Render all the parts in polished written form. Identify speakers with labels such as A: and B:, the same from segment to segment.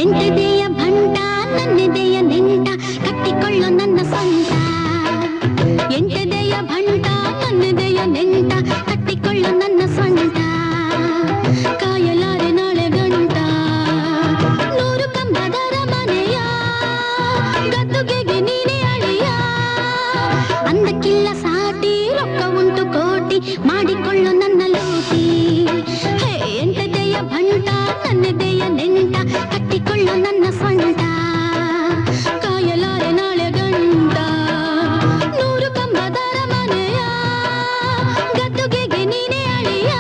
A: ಎಂಟದೆಯ ಭಂಟ ನನ್ನೆದೆಯ ನೆಂಟ ಕಟ್ಟಿಕೊಳ್ಳೋ ನನ್ನ ಸ್ವಂತ. ಎಂಟದೆಯ ಭಂಟ ನನ್ನೆದೆಯ ನೆಂಟ ಕಟ್ಟಿಕೊಳ್ಳೋ ನನ್ನ ಸ್ವಂತ. ಕಾಯಲಾರೆ ನಾಳೆ ಗಂಟ ನೂರು ಕಂಬದರ ಮನೆಯ ಗದ್ದುಗೆಗೆ ನೀನೆ ಅಳಿಯ. ಅಂದಕ್ಕಿಲ್ಲ ಸಾಟಿ ರೊಕ್ಕ ಉಂಟು ಕೋಟಿ ಮಾಡಿಕೊಳ್ಳೋ ನನ್ನ ಲೂಟಿ. ಹೇ ಎಂಟದೆಯ ಭಂಟ ನನ್ನೆದೆಯ ನೆಂಟ ಕಟ್ಟಿಕೊಳ್ಳೋ ನನ್ನ ಸ್ವಂತ. ಕಾಯಲಾರೆ ನಾಳೆ ಗಂಟ ನೂರು ಕಂಬದರ ಮನೆಯ ಗದ್ದುಗೆಗೆ ನೀನೆ ಅಳಿಯ.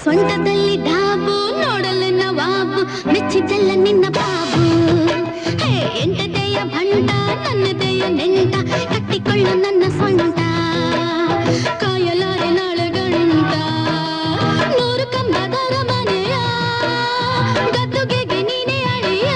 A: ಸ್ವಂಟದಲ್ಲಿ ಡಾಬು ನೋಡಲು ನವಾಬು ಮೆಚ್ಚಿದ್ದಲ್ಲ ನಿನ್ನ ಬಾಬು. ಹೇ ಎಂಟದೆಯ ಭಂಟ ನನ್ನದೆಯ ನೆಂಟ ಕಟ್ಟಿಕೊಳ್ಳು ನನ್ನ ಸ್ವಂತ. ಕಾಯಲಾರೆ ನಾಳೆ ಗಂಟ ನೂರು ಕಂಬದರ ಮನೆಯ ಗದ್ದುಗೆಗೆ ನೀನೆ ಅಳಿಯ.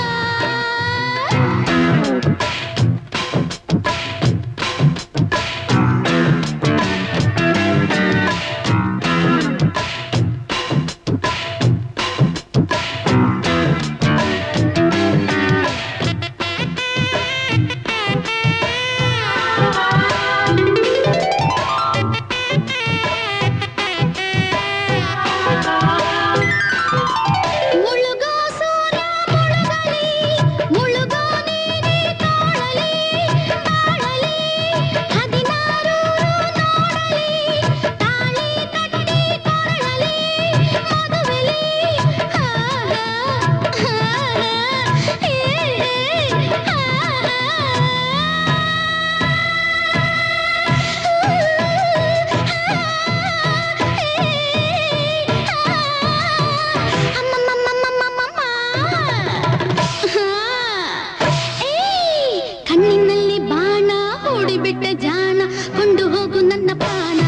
A: ಕಣ್ಣಿನಲ್ಲಿ ಬಾಣ ಹೂಡಿಬಿಟ್ಟ ಜಾಣ ಕೊಂಡು ಹೋಗು ನನ್ನ ಪ್ರಾಣ.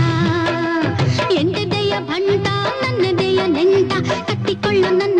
A: ಎಂಟದೆಯ ಭಂಟ ನನ್ನದೆಯ ನೆಂಟ ಕಟ್ಟಿಕೊಳ್ಳು ನನ್ನ